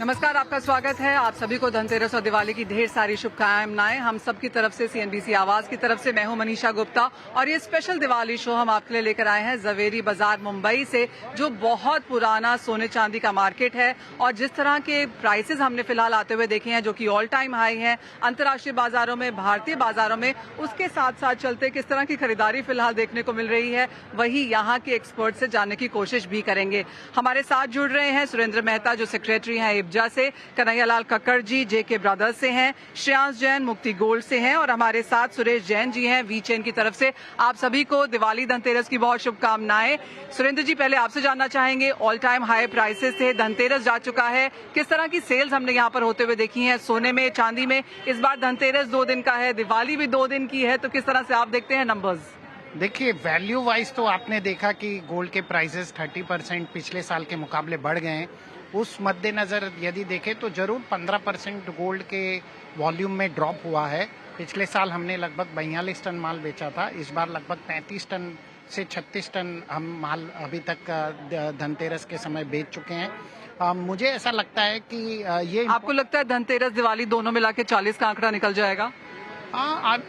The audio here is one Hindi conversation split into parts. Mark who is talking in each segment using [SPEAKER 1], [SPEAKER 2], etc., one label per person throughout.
[SPEAKER 1] नमस्कार, आपका स्वागत है। आप सभी को धनतेरस और दिवाली की ढेर सारी शुभकामनाएं। हम सब की तरफ से, सीएनबीसी आवाज की तरफ से मैं हूं मनीषा गुप्ता और ये स्पेशल दिवाली शो हम आपके लिए लेकर आए हैं जवेरी बाजार मुंबई से, जो बहुत पुराना सोने चांदी का मार्केट है। और जिस तरह के प्राइसेस हमने फिलहाल आते हुए देखे हैं, जो कि ऑल टाइम हाई हैं अंतर्राष्ट्रीय बाजारों में, भारतीय बाजारों में, उसके साथ साथ चलते किस तरह की खरीदारी फिलहाल देखने को मिल रही है, वही यहाँ के एक्सपर्ट से जानने की कोशिश भी करेंगे। हमारे साथ जुड़ रहे हैं सुरेंद्र मेहता, जो सेक्रेटरी हैं इब्जा से, कन्हैयालाल कक्कड़ जी जेके ब्रदर्स से हैं, श्रेयांश जैन मुक्ति गोल्ड से हैं और हमारे साथ सुरेश जैन जी हैं वी चेन की तरफ से। आप सभी को दिवाली धनतेरस की बहुत शुभकामनाएं। सुरेंद्र जी, पहले आपसे जानना चाहेंगे, ऑल टाइम हाई प्राइसेस थे, धनतेरस जा चुका है, किस तरह की सेल्स हमने यहाँ पर होते हुए देखी हैं सोने में, चांदी में? इस बार धनतेरस 2 दिन का है, दिवाली भी 2 दिन की है, तो किस तरह से आप देखते हैं नंबर्स?
[SPEAKER 2] देखिए, वैल्यू वाइज तो आपने देखा कि गोल्ड के प्राइसेस 30% पिछले साल के मुकाबले बढ़ गए हैं। उस मद्देनजर यदि देखें तो जरूर 15% गोल्ड के वॉल्यूम में ड्रॉप हुआ है। पिछले साल हमने लगभग 42 टन माल बेचा था, इस बार लगभग 35 टन से 36 टन हम माल अभी तक धनतेरस के समय बेच चुके हैं। मुझे ऐसा लगता है कि ये
[SPEAKER 1] आपको लगता है धनतेरस दिवाली दोनों मिला के 40 का आंकड़ा निकल जाएगा?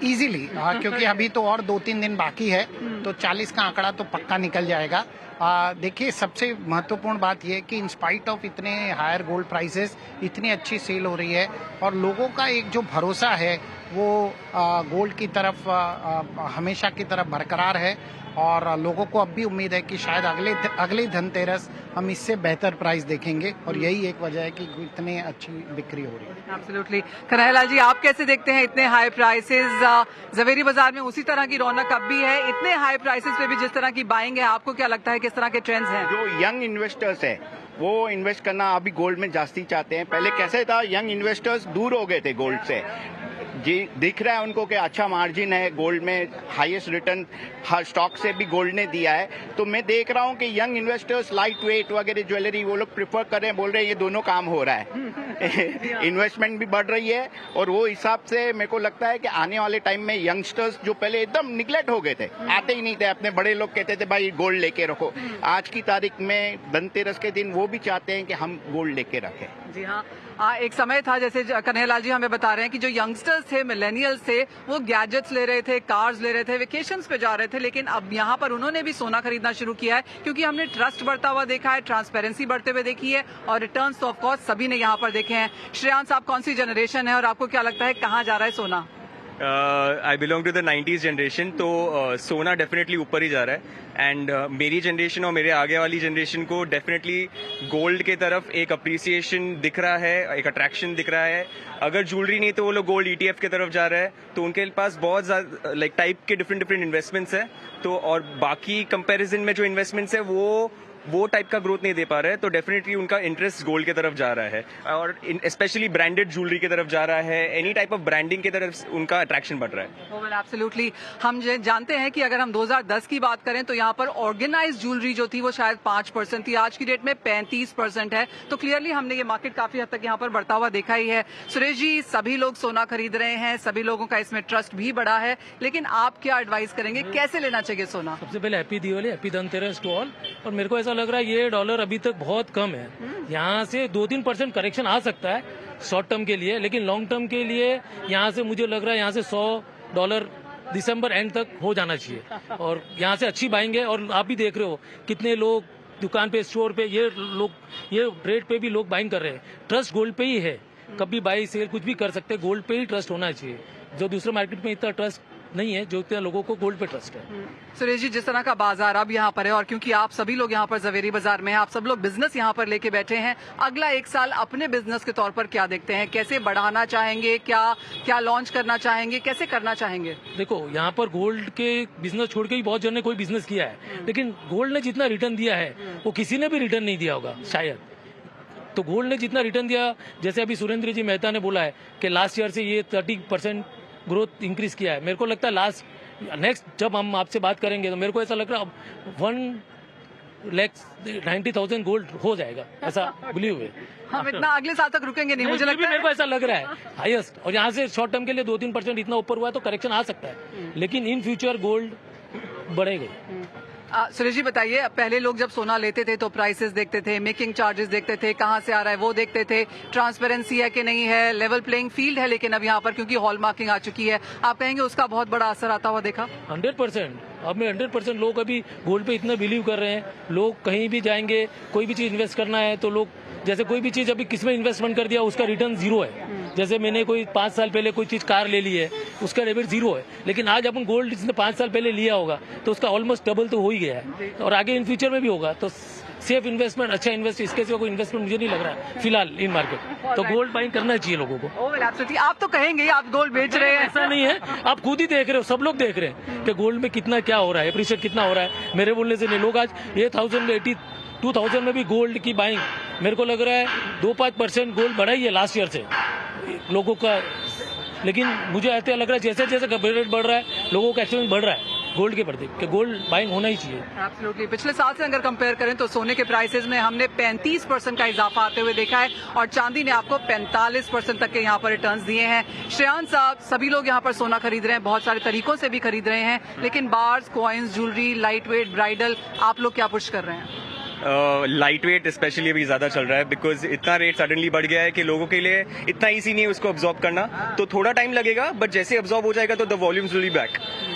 [SPEAKER 2] इजीली, क्योंकि अभी तो और 2-3 दिन बाकी है, तो 40 का आंकड़ा तो पक्का निकल जाएगा। देखिए, सबसे महत्वपूर्ण बात यह है कि इंस्पाइट ऑफ इतने हायर गोल्ड प्राइसेस इतनी अच्छी सेल हो रही है और लोगों का एक जो भरोसा है वो गोल्ड की तरफ हमेशा की तरफ बरकरार है और लोगों को अब भी उम्मीद है कि शायद अगले धनतेरस हम इससे बेहतर प्राइस देखेंगे और यही एक वजह है कि इतनी अच्छी बिक्री हो रही है।
[SPEAKER 1] एब्सोल्युटली। कन्हैयालाल जी, आप कैसे देखते हैं इतने हाई प्राइसेस? जवेरी बाजार में उसी तरह की रौनक अब भी है, इतने हाई प्राइसेस पे भी जिस तरह की बाइंग है, आपको क्या लगता है किस तरह के ट्रेंड्स हैं?
[SPEAKER 3] जो यंग इन्वेस्टर्स है वो इन्वेस्ट करना अभी गोल्ड में जास्ती चाहते हैं। पहले कैसे था, यंग इन्वेस्टर्स दूर हो गए थे गोल्ड से। जी, दिख रहा है उनको कि अच्छा मार्जिन है गोल्ड में, हाईएस्ट रिटर्न हर स्टॉक से भी गोल्ड ने दिया है। तो मैं देख रहा हूं कि यंग इन्वेस्टर्स लाइट वेट वगैरह ज्वेलरी वो लोग प्रिफर कर रहे हैं, बोल रहे हैं ये दोनों काम हो रहा है। इन्वेस्टमेंट भी बढ़ रही है और वो हिसाब से मेरे को लगता है कि आने वाले टाइम में यंगस्टर्स जो पहले एकदम निगलेक्ट हो गए थे, आते ही नहीं थे, अपने बड़े लोग कहते थे भाई गोल्ड लेके रखो, आज की तारीख में धनतेरस के दिन वो भी चाहते हैं कि हम गोल्ड लेके रखें।
[SPEAKER 1] जी हाँ, एक समय था, जैसे कन्हैयालाल जी हमें बता रहे हैं कि जो यंगस्टर्स थे, मिलेनियल्स थे, वो गैजेट्स ले रहे थे, कार्स ले रहे थे, वेकेशंस पे जा रहे थे, लेकिन अब यहाँ पर उन्होंने भी सोना खरीदना शुरू किया है क्योंकि हमने ट्रस्ट बढ़ता हुआ देखा है, ट्रांसपेरेंसी बढ़ते हुए देखी है और रिटर्न्स तो ऑफ कोर्स सभी ने यहाँ पर देखे हैं। श्रेयांश, आप कौन सी जनरेशन है और आपको क्या लगता है कहाँ जा रहा है सोना?
[SPEAKER 4] I belong to the 90s generation, तो सोना डेफिनेटली ऊपर ही जा रहा है एंड मेरी जनरेशन और मेरे आगे वाली जनरेशन को डेफिनेटली गोल्ड के तरफ एक अप्रिसिएशन दिख रहा है, एक अट्रैक्शन दिख रहा है। अगर ज्वेलरी नहीं तो वो लोग गोल्ड ETF के तरफ जा रहा है, तो उनके पास बहुत ज़्यादा लाइक टाइप के डिफरेंट इन्वेस्टमेंट्स है, तो और बाकी कंपैरिजन में जो इन्वेस्टमेंट्स है वो टाइप का ग्रोथ नहीं दे पा रहा है, तो डेफिनेटली उनका इंटरेस्ट गोल्ड की तरफ जा रहा है और स्पेशली ब्रांडेड ज्वेलरी की तरफ जा रहा है, एनी टाइप ऑफ ब्रांडिंग की तरफ उनका अट्रैक्शन बढ़ रहा है।
[SPEAKER 1] एब्सोल्युटली। हम जानते हैं कि अगर हम 2010 की बात करें तो यहाँ पर ऑर्गेनाइज्ड ज्वेलरी जो थी वो शायद 5% थी, आज की डेट में 35% है, तो क्लियरली हमने ये मार्केट काफी हद तक यहाँ पर बढ़ता हुआ देखा ही है। सुरेश जी, सभी लोग सोना खरीद रहे हैं, सभी लोगों का इसमें ट्रस्ट भी बढ़ा है, लेकिन आप क्या एडवाइस करेंगे, कैसे लेना चाहिए सोना?
[SPEAKER 5] सबसे पहले happy Diwali, happy Dhanteras to all. और मेरे को ऐसा लग रहा है ये डॉलर अभी तक बहुत कम है, यहाँ से 2-3% करेक्शन आ सकता है शॉर्ट टर्म के लिए, लेकिन लॉन्ग टर्म के लिए यहाँ से मुझे लग रहा है यहाँ से $100 दिसंबर एंड तक हो जाना चाहिए और यहाँ से अच्छी बाइंग है। और आप भी देख रहे हो कितने लोग दुकान पे, स्टोर पे, ये रेट पे भी लोग बाइंग कर रहे हैं। ट्रस्ट गोल्ड पे ही है, कभी बाई सेल कुछ भी कर सकते हैं, गोल्ड पे ही ट्रस्ट होना चाहिए, जो दूसरे मार्केट में इतना ट्रस्ट नहीं है, जो इतना लोगों को गोल्ड पे ट्रस्ट है।
[SPEAKER 1] सुरेश जी, जिस तरह का बाजार अब यहाँ पर है और क्योंकि आप सभी लोग यहाँ पर जवेरी बाजार में हैं, आप सब लोग बिजनेस यहाँ पर लेके बैठे हैं, अगला 1 साल अपने बिजनेस के तौर पर क्या देखते हैं, कैसे बढ़ाना चाहेंगे, क्या लॉन्च करना चाहेंगे, कैसे करना चाहेंगे?
[SPEAKER 5] देखो, यहाँ पर गोल्ड के बिजनेस छोड़ के भी बहुत जन ने कोई बिजनेस किया है, लेकिन गोल्ड ने जितना रिटर्न दिया है वो किसी ने भी रिटर्न नहीं दिया होगा शायद। तो गोल्ड ने जितना रिटर्न दिया, जैसे अभी सुरेंद्र जी मेहता ने बोला है कि लास्ट ईयर से ये 30% ग्रोथ इंक्रीज किया है। मेरे को लगता है नेक्स्ट जब हम आपसे बात करेंगे तो मेरे को ऐसा लग रहा है अब 1,90,000 गोल्ड हो जाएगा, ऐसा बिलीव है।
[SPEAKER 1] हम इतना अगले साल तक रुकेंगे नहीं, मुझे लगता है।
[SPEAKER 5] मेरे को ऐसा लग रहा है हाईएस्ट, और यहाँ से शॉर्ट टर्म के लिए 2-3% इतना ऊपर हुआ है तो करेक्शन आ सकता है, लेकिन इन फ्यूचर गोल्ड बढ़ेगा।
[SPEAKER 1] सुरेश जी बताइए, पहले लोग जब सोना लेते थे तो प्राइसेस देखते थे, मेकिंग चार्जेस देखते थे, कहाँ से आ रहा है वो देखते थे, ट्रांसपेरेंसी है कि नहीं है, लेवल प्लेइंग फील्ड है, लेकिन अब यहाँ पर क्योंकि हॉलमार्किंग आ चुकी है, आप कहेंगे उसका बहुत बड़ा असर आता हुआ देखा?
[SPEAKER 5] 100%। अब में 100% लोग अभी गोल्ड पे इतना बिलीव कर रहे हैं। लोग कहीं भी जाएंगे, कोई भी चीज इन्वेस्ट करना है तो लोग, जैसे कोई भी चीज अभी किसमें इन्वेस्टमेंट कर दिया उसका रिटर्न जीरो है। जैसे मैंने कोई 5 साल पहले कोई चीज कार ले ली है, उसका डेबिट जीरो है, लेकिन आज अपन गोल्ड जिसने 5 साल पहले लिया होगा तो उसका ऑलमोस्ट डबल तो हो ही गया है, और आगे इन फ्यूचर में भी होगा। तो सेफ इन्वेस्टमेंट, अच्छा इन्वेस्ट, इसके सिवा कोई इन्वेस्टमेंट मुझे नहीं लग रहा है फिलहाल इन मार्केट। तो गोल्ड बाइंग करना चाहिए लोगों को।
[SPEAKER 1] आप तो कहेंगे आप गोल्ड बेच रहे हैं,
[SPEAKER 5] ऐसा नहीं है, आप खुद ही देख रहे हो, सब लोग देख रहे हैं कि गोल्ड में कितना क्या हो रहा है, एप्रिशिएट कितना हो रहा है। मेरे बोलने से नहीं, लोग आज 2000 में भी गोल्ड की बाइंग, मेरे को लग रहा है 2-5% गोल्ड बढ़ा ही है लास्ट ईयर से लोगों का। लेकिन मुझे ऐसा लग रहा है जैसे जैसे रेट बढ़ रहा है लोगों का एक्सपेंस बढ़ रहा है गोल्ड के प्रति, कि गोल्ड बाइंग होना ही चाहिए।
[SPEAKER 1] एब्सोल्युटली। पिछले साल से अगर कंपेयर करें तो सोने के प्राइसेस में हमने 35% का इजाफा आते हुए देखा है, और चांदी ने आपको 45% तक के यहाँ पर रिटर्न्स दिए हैं। श्रेयांश साहब, सभी लोग यहाँ पर सोना खरीद रहे हैं, बहुत सारे तरीकों से भी खरीद रहे हैं, लेकिन bars, coins, jewellery, light weight, bridal, आप लोग क्या पुश कर रहे हैं?
[SPEAKER 4] लाइट वेट स्पेशली अभी ज्यादा चल रहा है, बिकॉज इतना रेट सडनली बढ़ गया है कि लोगों के लिए इतना ईजी नहीं है उसको अब्सॉर्ब करना, तो थोड़ा टाइम लगेगा, बट जैसे अब्सॉर्ब हो जाएगा तो the volumes will be back.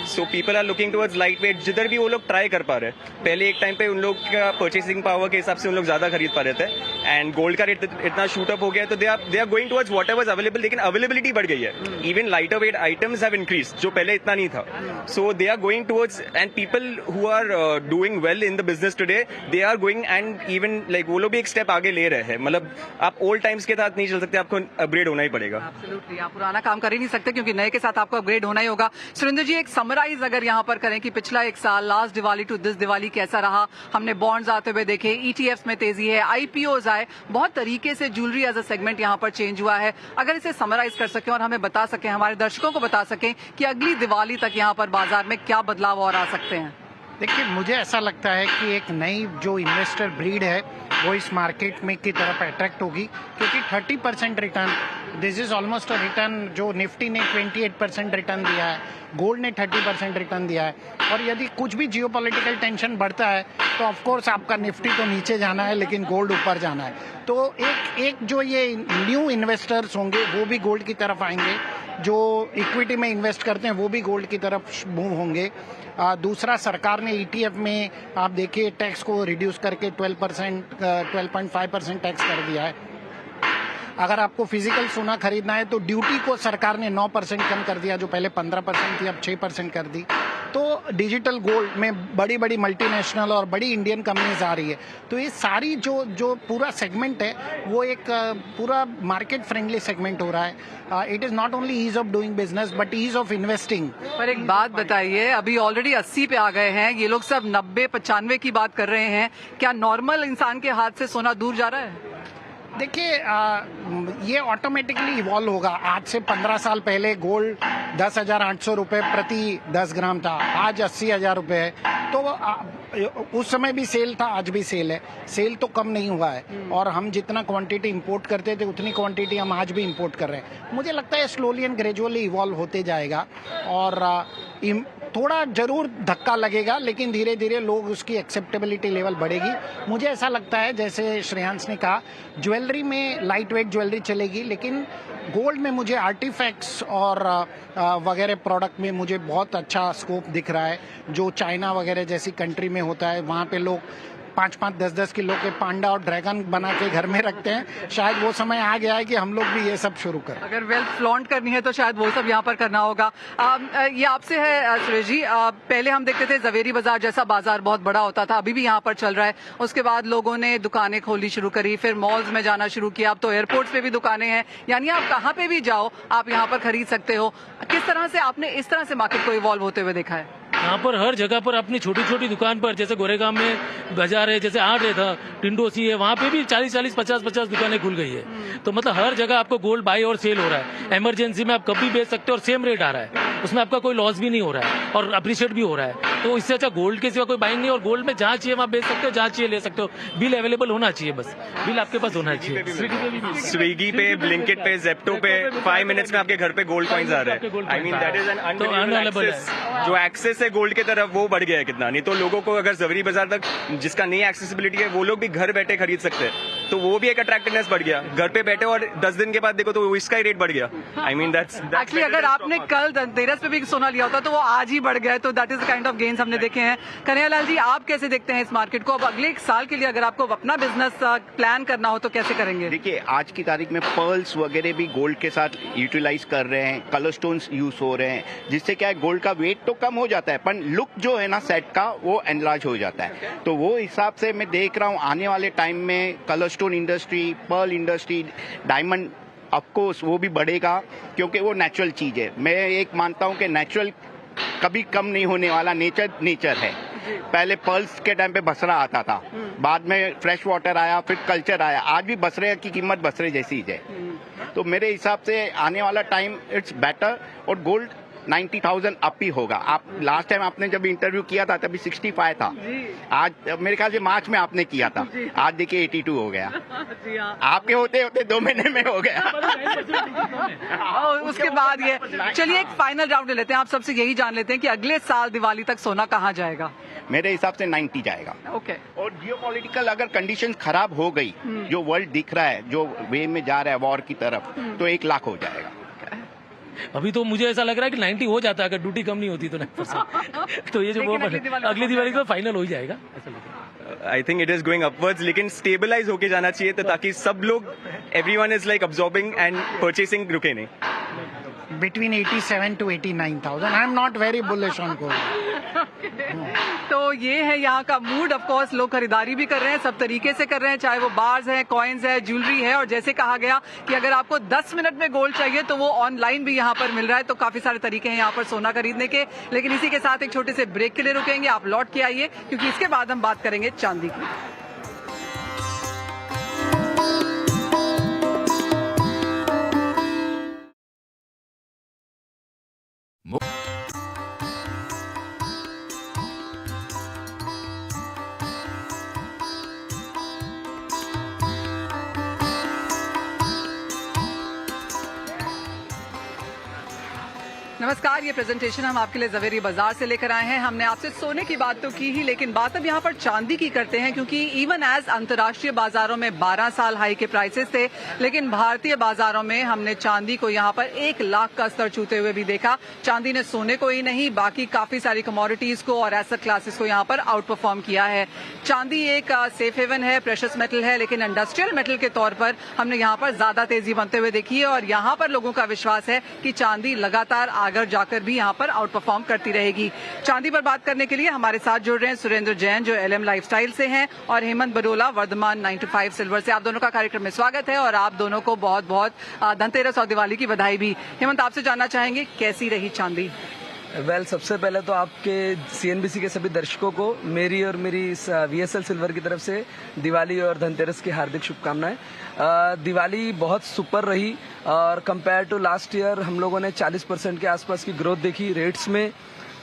[SPEAKER 4] So people are looking towards light weight, जिधर भी वो लोग ट्राई कर पा रहे हैं। पहले एक टाइम पे उन लोग का परचेसिंग पावर के हिसाब से उन लोग ज्यादा खरीद पा रहे थे, एंड गोल्ड का रेट इतना शूट अप हो गया है, तो they are going towards whatever available, लेकिन अवेलेबिलिटी बढ़ गई है। Even lighter weight items have increase, जो पहले इतना नहीं था। So they are going towards, and people who are doing well in the business today, they are going, and even वो लोग भी एक स्टेप आगे ले रहे हैं। मतलब आप ओल्ड टाइम्स के साथ नहीं चल सकते, आपको अपग्रेड होना ही पड़ेगा।
[SPEAKER 1] एब्सोल्युटली, आप पुराना काम कर ही नहीं सकते क्योंकि नए के साथ आपको अपग्रेड होना ही होगा। सुरेंद्र जी, एक समराइज अगर यहाँ पर करें कि पिछला एक साल, last Diwali to this Diwali कैसा रहा? हमने बॉन्ड्स आते हुए देखे, ईटीएफ्स में तेजी है, आईपीओज आए, बहुत तरीके से ज्वेलरी एज अ सेगमेंट यहाँ पर चेंज हुआ है। अगर इसे समराइज कर सकें और हमें बता सकें, हमारे दर्शकों को बता सकें कि अगली दिवाली तक यहाँ पर बाजार में क्या बदलाव और आ सकते हैं?
[SPEAKER 2] देखिए, मुझे ऐसा लगता है कि एक नई जो इन्वेस्टर ब्रीड है वो इस मार्केट में की तरफ अट्रैक्ट होगी, क्योंकि 30% return, this is almost a return, जो निफ्टी ने 28% रिटर्न दिया है, गोल्ड ने 30% रिटर्न दिया है, और यदि कुछ भी जियोपॉलिटिकल टेंशन बढ़ता है तो ऑफ कोर्स आपका निफ्टी तो नीचे जाना है लेकिन गोल्ड ऊपर जाना है। तो एक जो ये न्यू इन्वेस्टर्स होंगे वो भी गोल्ड की तरफ आएंगे, जो इक्विटी में इन्वेस्ट करते हैं वो भी गोल्ड की तरफ मूव होंगे। दूसरा, सरकार ने ईटीएफ में आप देखिए टैक्स को रिड्यूस करके 12.5% टैक्स कर दिया है। अगर आपको फिजिकल सोना खरीदना है तो ड्यूटी को सरकार ने 9% कम कर दिया, जो पहले 15% थी अब 6% कर दी। तो डिजिटल गोल्ड में बड़ी बड़ी मल्टीनेशनल और बड़ी इंडियन कंपनीज आ रही है। तो ये सारी जो पूरा सेगमेंट है वो एक पूरा मार्केट फ्रेंडली सेगमेंट हो रहा है। It is not only ease of doing business but ease of investing.
[SPEAKER 1] पर एक बात बताइए, अभी ऑलरेडी 80 पे आ गए हैं, ये लोग सब 90-95 की बात कर रहे हैं, क्या नॉर्मल इंसान के हाथ से सोना दूर जा रहा है?
[SPEAKER 2] देखिए, ये ऑटोमेटिकली इवॉल्व होगा। आज से 15 साल पहले गोल्ड 10,800 रुपये प्रति 10 ग्राम था, आज 80,000 रुपये है। तो उस समय भी सेल था, आज भी सेल है, सेल तो कम नहीं हुआ है। और हम जितना क्वांटिटी इंपोर्ट करते थे उतनी क्वांटिटी हम आज भी इंपोर्ट कर रहे हैं। मुझे लगता है स्लोली एंड ग्रेजुअली इवॉल्व होते जाएगा, और थोड़ा जरूर धक्का लगेगा लेकिन धीरे धीरे लोग उसकी एक्सेप्टेबिलिटी लेवल बढ़ेगी। मुझे ऐसा लगता है, जैसे श्रेयांश ने कहा, ज्वेलरी में लाइट वेट ज्वेलरी चलेगी, लेकिन गोल्ड में मुझे आर्टिफैक्ट्स और वगैरह प्रोडक्ट में मुझे बहुत अच्छा स्कोप दिख रहा है। जो चाइना वगैरह जैसी कंट्री में होता है, वहाँ पे लोग 5-5, 10-10 किलो के पांडा और ड्रैगन बना के घर में रखते हैं। शायद वो समय आ गया है कि हम लोग भी ये सब शुरू करें।
[SPEAKER 1] अगर वेल्थ फ्लॉन्ट करनी है तो शायद वो सब यहाँ पर करना होगा। ये आपसे है सुरेश जी, पहले हम देखते थे जवेरी बाजार जैसा बाजार बहुत बड़ा होता था, अभी भी यहाँ पर चल रहा है। उसके बाद लोगों ने दुकानें खोलनी शुरू करी, फिर मॉल्स में जाना शुरू किया, अब तो एयरपोर्ट्स पे भी दुकानें हैं, यानी आप कहाँ पे भी जाओ आप यहाँ पर खरीद सकते हो। किस तरह से आपने इस तरह से मार्केट को इवॉल्व होते हुए देखा है?
[SPEAKER 5] यहाँ पर हर जगह पर अपनी छोटी छोटी दुकान पर, जैसे गोरेगांव में बाजार है, जैसे आठ था, टिंडोसी है, वहाँ पे भी 40-40, 50-50 दुकानें खुल गई है। तो मतलब हर जगह आपको गोल्ड बाई और सेल हो रहा है। इमरजेंसी में आप कभी बेच सकते हो और सेम रेट आ रहा है। उसमें आपका कोई लॉस भी नहीं हो रहा है और अप्रिशिएट भी हो रहा है। तो इससे अच्छा गोल्ड के सिवा कोई बाइंग नहीं, और गोल्ड में जहाँ चाहिए वहाँ बेच सकते हो, जहाँ चाहिए ले सकते हो। बिल अवेलेबल होना चाहिए, बस बिल आपके पास होना चाहिए।
[SPEAKER 4] स्विगी पे, ब्लिंकिट पे, जेप्टो पे 5 मिनट्स में आपके घर पे गोल्ड कॉइन्स आ रहे हैं। I mean that is an unbelievable access. जो एक्सेस है गोल्ड की तरफ वो बढ़ गया है कितना। नहीं तो लोगों को अगर जवेरी बाजार तक जिसका नहीं एक्सेसिबिलिटी है वो लोग भी घर बैठे खरीद सकते हैं, तो वो भी एक अट्रैक्टिवनेस बढ़ गया। घर पे बैठे और 10 दिन के बाद देखो तो इसका ही रेट बढ़ गया। आई मीन दैट्स
[SPEAKER 1] एक्चुअली अगर आपने कल धनतेरस पे भी सोना लिया होता तो वो आज ही बढ़ गया है, तो that is the kind of gains हमने देखे हैं। कन्हैयालाल जी, आप कैसे देखते हैं इस मार्केट को? अब अगले 1 साल के लिए अगर आपको अपना बिजनेस प्लान करना हो तो कैसे करेंगे?
[SPEAKER 3] देखिए, आज की तारीख में पर्ल्स वगैरह भी गोल्ड के साथ यूटिलाइज कर रहे हैं, कलर स्टोन्स यूज हो रहे हैं, जिससे क्या है गोल्ड का वेट तो कम हो जाता है पर लुक जो है ना सेट का वो एनलार्ज हो जाता है। तो वो हिसाब से मैं देख रहा हूँ आने वाले टाइम में colour stone industry, pearl industry, diamond of course वो भी बढ़ेगा, क्योंकि वो नेचुरल चीज है। मैं एक मानता हूँ कि नेचुरल कभी कम नहीं होने वाला, नेचर है। पहले पर्ल्स के टाइम पे बसरा आता था, बाद में फ्रेश वाटर आया, फिर कल्चर आया, आज भी बसरे की कीमत बसरे जैसी है। तो मेरे हिसाब से आने वाला टाइम इट्स बेटर, और गोल्ड 90,000 अप ही होगा। आप लास्ट टाइम आपने जब इंटरव्यू किया था तभी 65 था, आज मेरे ख्याल से मार्च में आपने किया था, आज देखिए 82 हो गया। आपके होते होते 2 महीने में हो गया।
[SPEAKER 1] और उसके बाद ये, चलिए एक फाइनल राउंड ले लेते हैं, आप सबसे यही जान लेते हैं कि अगले साल दिवाली तक सोना कहाँ जाएगा?
[SPEAKER 3] मेरे हिसाब से 90 जाएगा।
[SPEAKER 1] ओके।
[SPEAKER 3] और जियोपॉलिटिकल अगर कंडीशन खराब हो गई, जो वर्ल्ड दिख रहा है, जो वे में जा रहा है वॉर की तरफ, तो 1 लाख हो जाएगा।
[SPEAKER 5] अभी तो मुझे ऐसा लग रहा है कि 90 हो जाता है अगर ड्यूटी कम नहीं होती तो 9%। तो ये जो वो अगली दिवाली तो फाइनल हो ही जाएगा ऐसा लग रहा है।
[SPEAKER 4] I think it is going upwards, लेकिन स्टेबलाइज होके जाना चाहिए तो ताकि सब लोग everyone is like absorbing and purchasing रुके नहीं।
[SPEAKER 2] Between 87 to 89,000. I'm not very bullish on gold.
[SPEAKER 1] तो ये है यहाँ का मूड। ऑफ कोर्स लोग खरीदारी भी कर रहे हैं, सब तरीके से कर रहे हैं, चाहे वो बार्स है, कॉइन्स है, ज्वेलरी है, और जैसे कहा गया कि अगर आपको 10 मिनट में गोल्ड चाहिए तो वो ऑनलाइन भी यहाँ पर मिल रहा है। तो काफी सारे तरीके हैं यहाँ पर सोना खरीदने के। लेकिन इसी के साथ एक छोटे से ब्रेक के लिए रुकेंगे, आप लौट के आइए, क्योंकि इसके बाद हम बात करेंगे चांदी की। नमस्कार, ये प्रेजेंटेशन हम आपके लिए जवेरी बाजार से लेकर आए हैं। हमने आपसे सोने की बात तो की ही, लेकिन बात अब यहाँ पर चांदी की करते हैं, क्योंकि इवन एज अंतर्राष्ट्रीय बाजारों में 12 साल हाई के प्राइसेस थे, लेकिन भारतीय बाजारों में हमने चांदी को यहाँ पर 1 लाख का स्तर छूते हुए भी देखा। चांदी ने सोने को ही नहीं, बाकी काफी सारी कमोडिटीज को और एसेट क्लासेस को यहाँ पर आउट परफॉर्म किया है। चांदी एक सेफ हेवन है, प्रेशियस मेटल है, लेकिन इंडस्ट्रियल मेटल के तौर पर हमने यहाँ पर ज्यादा तेजी बनते हुए देखी है, और यहाँ पर लोगों का विश्वास है कि चांदी लगातार आगे जाकर भी यहाँ पर आउट परफॉर्म करती रहेगी। चांदी पर बात करने के लिए हमारे साथ जुड़ रहे हैं सुरेंद्र जैन, जो LM लाइफस्टाइल से हैं, और हेमंत बरोला, वर्धमान 9 to 5 सिल्वर से। आप दोनों का कार्यक्रम में स्वागत है, और आप दोनों को बहुत बहुत धनतेरस और दिवाली की बधाई भी। हेमंत, आपसे जानना चाहेंगे कैसी रही चांदी?
[SPEAKER 6] सबसे पहले तो आपके CNBC के सभी दर्शकों को मेरी और मेरी VSL सिल्वर की तरफ से दिवाली और धनतेरस की हार्दिक शुभकामनाएं। दिवाली बहुत सुपर रही, और कंपेयर टू लास्ट ईयर हम लोगों ने 40% के आसपास की ग्रोथ देखी रेट्स में,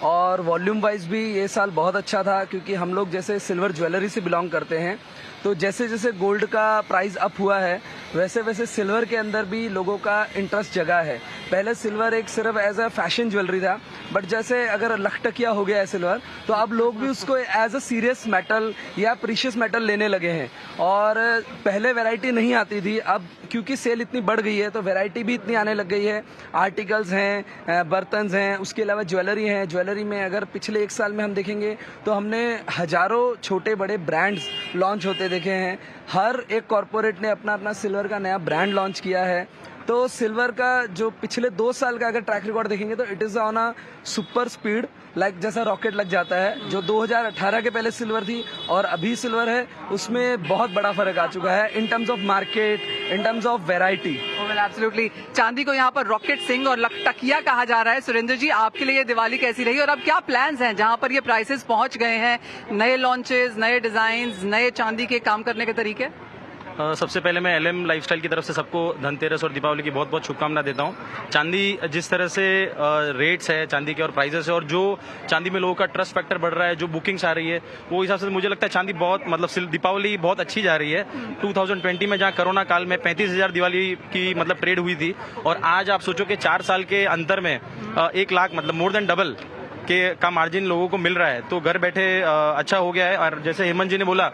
[SPEAKER 6] और वॉल्यूम वाइज भी ये साल बहुत अच्छा था, क्योंकि हम लोग जैसे सिल्वर ज्वेलरी से बिलोंग करते हैं, तो जैसे जैसे गोल्ड का प्राइस अप हुआ है वैसे वैसे सिल्वर के अंदर भी लोगों का इंटरेस्ट जगा है। पहले सिल्वर एक सिर्फ एज अ फैशन ज्वेलरी था, बट जैसे अगर लखटकिया हो गया है सिल्वर, तो अब लोग भी उसको एज अ सीरियस मेटल या प्रीशियस मेटल लेने लगे हैं। और पहले वैरायटी नहीं आती थी, अब क्योंकि सेल इतनी बढ़ गई है तो वैरायटी भी इतनी आने लग गई है। आर्टिकल्स हैं, बर्तन्स हैं, उसके अलावा ज्वेलरी हैं। ज्वेलरी में अगर पिछले 1 साल में हम देखेंगे तो हमने हजारों छोटे बड़े ब्रांड्स लॉन्च होते देखे हैं। हर एक कॉर्पोरेट ने अपना अपना सिल्वर का नया ब्रांड लॉन्च किया है। तो सिल्वर का जो पिछले 2 साल का अगर ट्रैक रिकॉर्ड देखेंगे तो it is on a super speed, like जैसा रॉकेट लग जाता है। जो 2018 के पहले सिल्वर थी और अभी सिल्वर है, उसमें बहुत बड़ा फर्क आ चुका है in terms of market, in terms of variety.
[SPEAKER 1] Absolutely. चांदी को यहाँ पर रॉकेट सिंह और लखटकिया कहा जा रहा है। सुरेंद्र जी, आपके लिए ये दिवाली कैसी रही, और अब क्या प्लान्स हैं जहाँ पर ये प्राइसेस पहुंच गए हैं? नए लॉन्चेस, नए डिजाइन, नए चांदी के काम करने के तरीके?
[SPEAKER 7] सबसे पहले मैं LM लाइफस्टाइल की तरफ से सबको धनतेरस और दीपावली की बहुत बहुत शुभकामना देता हूँ। चांदी जिस तरह से रेट्स है चांदी के और प्राइसेस है, और जो चांदी में लोगों का ट्रस्ट फैक्टर बढ़ रहा है, जो बुकिंग्स आ रही है, वो हिसाब से मुझे लगता है चांदी बहुत मतलब दीपावली बहुत अच्छी जा रही है। 2020 में जहाँ कोरोना काल में 35,000 दिवाली की मतलब ट्रेड हुई थी, और आज आप सोचो कि 4 साल के अंतर में 1 लाख मतलब मोर देन डबल का मार्जिन लोगों को मिल रहा है, तो घर बैठे अच्छा हो गया है। और जैसे हेमंत जी ने बोला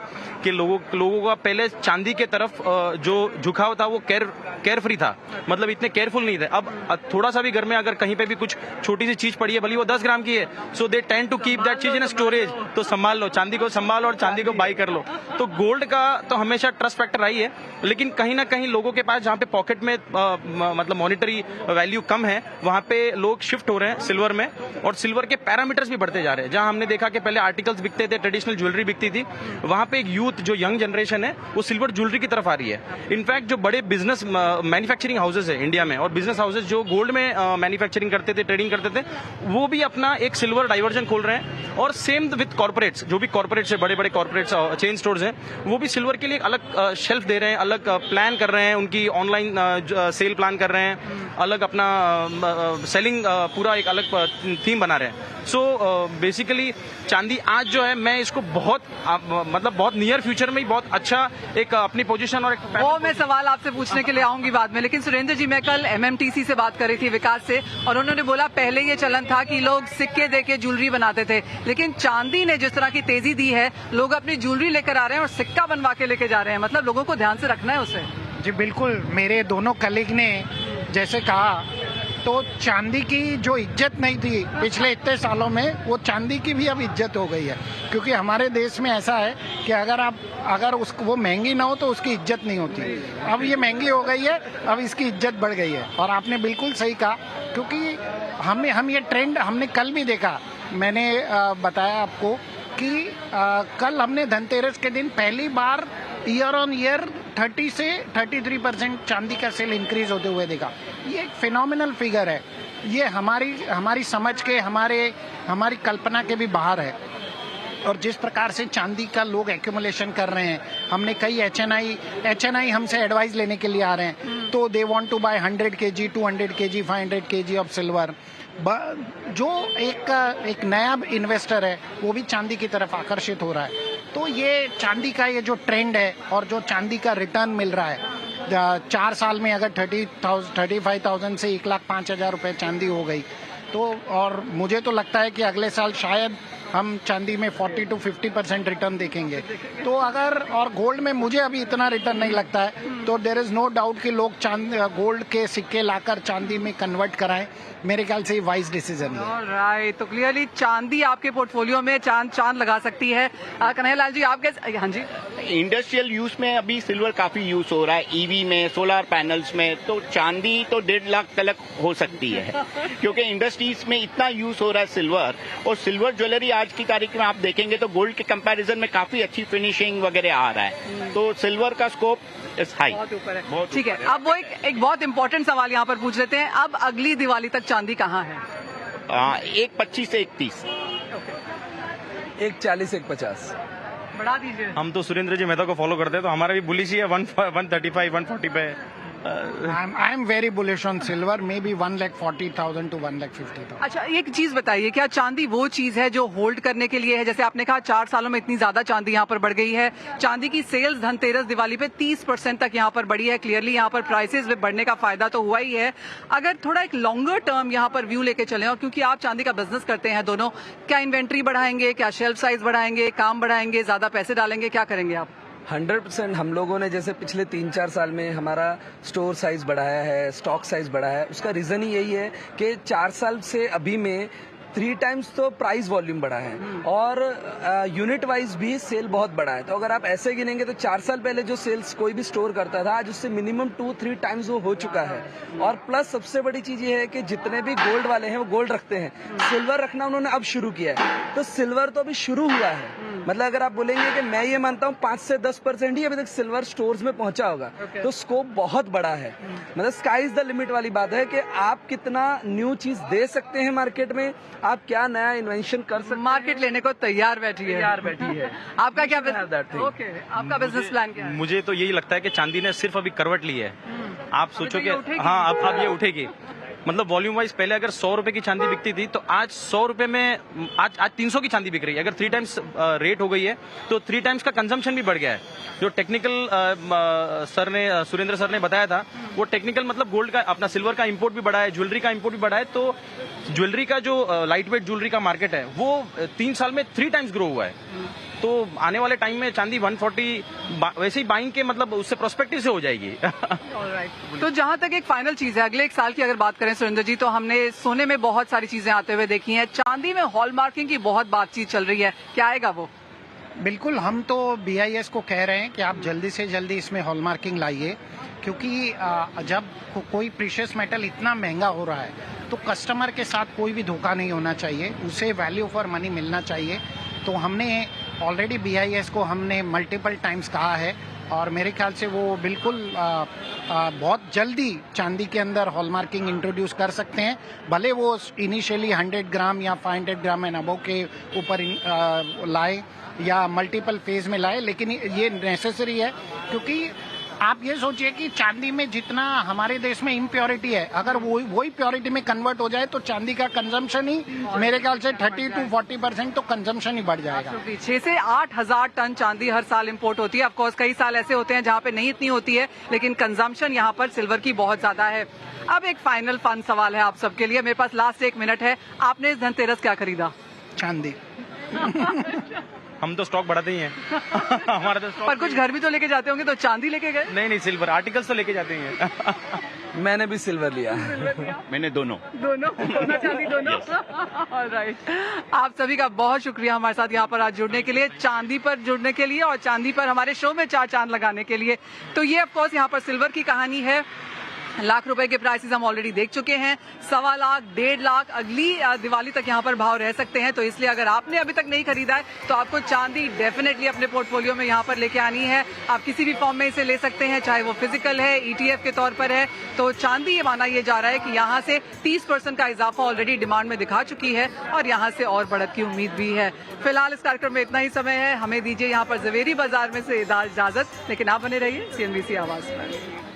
[SPEAKER 7] कि लोगों का पहले चांदी के तरफ जो झुकाव था वो केयर फ्री था, मतलब इतने केयरफुल नहीं थे। अब थोड़ा सा भी घर में अगर कहीं पे भी कुछ छोटी सी चीज पड़ी है, भले वो 10 ग्राम की है, so they tend to keep that चीज इन स्टोरेज, तो संभाल लो, चांदी को संभालो और चांदी को बाई कर लो। तो गोल्ड का तो हमेशा ट्रस्ट फैक्टर आई है, लेकिन कहीं ना कहीं लोगों के पास जहाँ पे पॉकेट में मतलब मॉनिटरी वैल्यू कम है, वहां पे लोग शिफ्ट हो रहे हैं सिल्वर में, और सिल्वर के पैरामीटर्स भी बढ़ते जा रहे हैं। जहां हमने देखा कि पहले आर्टिकल्स बिकते थे, ट्रेडिशनल ज्वेलरी बिकती थी, वहां पे एक यूथ जो यंग जनरेशन है वो सिल्वर ज्वेलरी की तरफ आ रही है। इनफैक्ट जो बड़े बिजनेस मैन्युफैक्चरिंग हाउसेज है इंडिया में, और बिजनेस हाउसेज जो गोल्ड में मैन्युफैक्चरिंग करते थे, ट्रेडिंग करते थे, वो भी अपना एक सिल्वर डाइवर्जन खोल रहे हैं। और सेम विद कॉर्पोरेट्स, जो भी कॉर्पोरेट्स है, बड़े बड़े कॉर्पोरेट्स चेन स्टोर्स हैं, वो भी सिल्वर के लिए एक अलग शेल्फ दे रहे हैं, अलग प्लान कर रहे हैं, उनकी ऑनलाइन सेल प्लान कर रहे हैं, अलग अपना सेलिंग पूरा एक अलग थीम बना रहे हैं। सो बेसिकली चांदी आज जो है, मैं इसको बहुत मतलब बहुत नियर फ्यूचर में ही बहुत अच्छा एक अपनी पोजीशन और एक
[SPEAKER 1] वो मैं सवाल आपसे पूछने के लिए आऊंगी बाद में, लेकिन सुरेंद्र जी, मैं कल MMTC से बात कर रही थी विकास से, और उन्होंने बोला पहले ये चलन था कि लोग सिक्के देके ज्वेलरी बनाते थे, लेकिन चांदी ने जिस तरह की तेजी दी है, लोग अपनी ज्वेलरी लेकर आ रहे हैं और सिक्का बनवा के लेके जा रहे हैं। मतलब लोगों को ध्यान से रखना है उसे।
[SPEAKER 2] जी बिल्कुल, मेरे दोनों कलीग ने जैसे कहा, तो चांदी की जो इज्जत नहीं थी पिछले इतने सालों में, वो चांदी की भी अब इज्जत हो गई है। क्योंकि हमारे देश में ऐसा है कि अगर उसको वो महंगी ना हो तो उसकी इज्जत नहीं होती। अब ये महंगी हो गई है, अब इसकी इज्जत बढ़ गई है। और आपने बिल्कुल सही कहा, क्योंकि हम ये ट्रेंड हमने कल भी देखा। मैंने बताया आपको कि कल हमने धनतेरस के दिन पहली बार ईयर ऑन ईयर 30 से 33% चांदी का सेल इंक्रीज होते हुए देखा। ये एक फिनोमिनल फिगर है। ये हमारी समझ के, हमारी कल्पना के भी बाहर है। और जिस प्रकार से चांदी का लोग एक्यूमुलेशन कर रहे हैं, हमने कई HNI हमसे एडवाइस लेने के लिए आ रहे हैं, तो they want to buy 100 kg, 200 kg, 500 kg of silver. जो एक नया इन्वेस्टर है वो भी चांदी की तरफ आकर्षित हो रहा है। तो ये चांदी का ये जो ट्रेंड है और जो चांदी का रिटर्न मिल रहा है, 4 साल में अगर 35,000 से 1,05,000 रुपए चांदी हो गई, तो और मुझे तो लगता है कि अगले साल शायद हम चांदी में 40 to 50% रिटर्न देखेंगे। तो और गोल्ड में मुझे अभी इतना रिटर्न नहीं लगता है, तो देयर इज नो डाउट कि लोग गोल्ड के सिक्के लाकर चांदी में कन्वर्ट कराएं। मेरे ख्याल से ये वाइज डिसीजन है।
[SPEAKER 1] राइट, तो क्लियरली चांदी आपके पोर्टफोलियो में चांद लगा सकती है। कन्हैयालाल जी, आप कैसे? हाँ जी।
[SPEAKER 3] इंडस्ट्रियल यूज में अभी सिल्वर काफी यूज हो रहा है, ईवी में, सोलर पैनल्स में, तो चांदी तो 1.5 लाख तक हो सकती है क्योंकि इंडस्ट्रीज में इतना यूज हो रहा है सिल्वर। और सिल्वर ज्वेलरी आज की तारीख में आप देखेंगे तो गोल्ड के कंपैरिजन में काफी अच्छी फिनिशिंग वगैरह आ रहा है, तो सिल्वर का स्कोप इज हाई,
[SPEAKER 1] बहुत ऊपर है।
[SPEAKER 3] बहुत
[SPEAKER 1] ठीक है, अब वो एक बहुत इंपॉर्टेंट सवाल यहाँ पर पूछ लेते हैं। अब अगली दिवाली तक चांदी कहाँ है?
[SPEAKER 3] 1.25 से 1.30,
[SPEAKER 6] 1.40 1.50
[SPEAKER 1] बढ़ा दीजिए।
[SPEAKER 7] हम तो सुरेंद्र जी मेहता को फॉलो करते हैं, तो हमारा भी बुलिश ही है 135 140 पे।
[SPEAKER 2] I am very bullish on silver, may be 1,40,000 to 1,50,000।
[SPEAKER 1] अच्छा, एक चीज बताइए, क्या चांदी वो चीज है जो होल्ड करने के लिए है? जैसे आपने कहा 4 सालों में इतनी ज्यादा चांदी यहाँ पर बढ़ गई है। चांदी की सेल्स धनतेरस दिवाली पे 30% तक यहाँ पर बढ़ी है। क्लियरली यहाँ पर प्राइसेस में बढ़ने का फायदा तो हुआ ही है। अगर थोड़ा एक लॉन्गर टर्म यहाँ पर व्यू लेके चलें, और क्योंकि आप चांदी का बिजनेस करते हैं दोनों, क्या इन्वेंट्री बढ़ाएंगे, क्या शेल्फ साइज बढ़ाएंगे, काम बढ़ाएंगे, ज्यादा पैसे डालेंगे, क्या करेंगे आप?
[SPEAKER 6] 100% हम लोगों ने जैसे पिछले 3-4 साल में हमारा स्टोर साइज बढ़ाया है, स्टॉक साइज बढ़ाया है। उसका रीजन ही यही है कि 4 साल से अभी में 3 टाइम्स तो प्राइस वॉल्यूम बढ़ा है, और यूनिट वाइज भी सेल बहुत बढ़ा है। तो अगर आप ऐसे गिनेंगे तो 4 साल पहले जो सेल्स कोई भी स्टोर करता था, आज उससे मिनिमम 2-3 टाइम्स वो हो चुका है। और प्लस सबसे बड़ी चीज ये है कि जितने भी गोल्ड वाले हैं वो गोल्ड रखते हैं, सिल्वर रखना उन्होंने अब शुरू किया है। तो सिल्वर तो अभी शुरू हुआ है, मतलब अगर आप बोलेंगे कि मैं ये मानता हूँ 5 से 10% ही अभी तक सिल्वर स्टोर्स में पहुंचा होगा, तो स्कोप बहुत बड़ा है। मतलब स्काई इज द लिमिट वाली बात है कि आप कितना न्यू चीज दे सकते हैं मार्केट में, आप क्या नया इन्वेंशन कर सकते हैं।
[SPEAKER 1] मार्केट लेने को तैयार बैठी है। आपका क्या ओके, आपका बिजनेस प्लान क्या है?
[SPEAKER 7] मुझे तो यही लगता है कि चांदी ने सिर्फ अभी करवट ली है। आप सोचो
[SPEAKER 1] तो
[SPEAKER 7] कि
[SPEAKER 1] ये उठेगी?
[SPEAKER 7] हाँ, अब ये उठेगी। मतलब वॉल्यूम वाइज पहले अगर 100 रुपए की चांदी बिकती थी, तो आज 100 रुपए में आज 300 की चांदी बिक रही है। अगर 3 टाइम्स रेट हो गई है, तो 3 टाइम्स का कंजम्पशन भी बढ़ गया है। जो टेक्निकल सुरेंद्र सर ने बताया था, वो टेक्निकल मतलब गोल्ड का, अपना सिल्वर का इंपोर्ट भी बढ़ा है, ज्वेलरी का इंपोर्ट भी बढ़ा है। तो ज्वेलरी का जो लाइट वेट ज्वेलरी का मार्केट है, वो 3 साल में 3 टाइम्स ग्रो हुआ है। तो आने वाले टाइम में चांदी 140 वैसे ही बाइंग के मतलब उससे प्रोस्पेक्टिव से हो जाएगी।
[SPEAKER 1] तो जहां तक एक फाइनल चीज है, अगले 1 साल की अगर बात करें सुरेंद्र जी, तो हमने सोने में बहुत सारी चीजें आते हुए देखी हैं, चांदी में हॉलमार्किंग की बहुत बातचीत चल रही है, क्या आएगा वो?
[SPEAKER 2] बिल्कुल, हम तो BIS को कह रहे हैं कि आप जल्दी से जल्दी इसमें हॉलमार्किंग लाइए, क्योंकि जब कोई प्रीशियस मेटल इतना महंगा हो रहा है तो कस्टमर के साथ कोई भी धोखा नहीं होना चाहिए, उसे वैल्यू फॉर मनी मिलना चाहिए। तो हमने ऑलरेडी BIS को हमने मल्टीपल टाइम्स कहा है, और मेरे ख्याल से वो बिल्कुल बहुत जल्दी चांदी के अंदर हॉलमार्किंग इंट्रोड्यूस कर सकते हैं। भले वो इनिशियली 100 ग्राम या 500 ग्राम एंड अबव के ऊपर लाए या मल्टीपल फेज में लाए, लेकिन ये नेसेसरी है, क्योंकि आप ये सोचिए कि चांदी में जितना हमारे देश में इम्प्योरिटी है, अगर वही प्योरिटी में कन्वर्ट हो जाए तो चांदी का कंजम्पशन ही मेरे ख्याल से 30 to 40% तो कंजम्पशन ही बढ़ जाएगा।
[SPEAKER 1] 6 से 8 हजार टन चांदी हर साल इंपोर्ट होती है। ऑफकोर्स कई साल ऐसे होते हैं जहां पे नहीं इतनी होती है, लेकिन कंजम्पशन यहां पर सिल्वर की बहुत ज्यादा है। अब एक फाइनल फन सवाल है आप सबके लिए, मेरे पास लास्ट 1 मिनट है। आपने इस धनतेरस क्या खरीदा?
[SPEAKER 2] चांदी।
[SPEAKER 7] हम तो स्टॉक बढ़ाते ही हैं। हमारा तो स्टॉक,
[SPEAKER 1] पर कुछ घर भी तो लेके जाते होंगे, तो चांदी लेके गए?
[SPEAKER 7] नहीं, सिल्वर आर्टिकल्स तो लेके जाते ही हैं।
[SPEAKER 6] मैंने भी सिल्वर लिया।
[SPEAKER 3] मैंने दोनों
[SPEAKER 1] सोना चांदी दोनों। ऑलराइट, आप सभी का बहुत शुक्रिया हमारे साथ यहाँ पर आज जुड़ने के लिए, चांदी पर जुड़ने के लिए और चांदी पर हमारे शो में 4 चांद लगाने के लिए। तो ये ऑफ कोर्स यहाँ पर सिल्वर की कहानी है। लाख रुपए के प्राइसेस हम ऑलरेडी देख चुके हैं, 1.25 लाख, 1.5 लाख, अगली दिवाली तक यहाँ पर भाव रह सकते हैं। तो इसलिए अगर आपने अभी तक नहीं खरीदा है तो आपको चांदी डेफिनेटली अपने पोर्टफोलियो में यहाँ पर लेके आनी है। आप किसी भी फॉर्म में इसे ले सकते हैं, चाहे वो फिजिकल है, ETF के तौर पर है। तो चांदी ये माना ये जा रहा है कि यहाँ से 30% का इजाफा ऑलरेडी डिमांड में दिखा चुकी है और यहाँ से और बढ़त की उम्मीद भी है। फिलहाल इस कार्यक्रम में इतना ही समय है, हमें दीजिए यहाँ पर जवेरी बाजार में से इजाजत, लेकिन आप बने रहिए CNBC आवाज पर।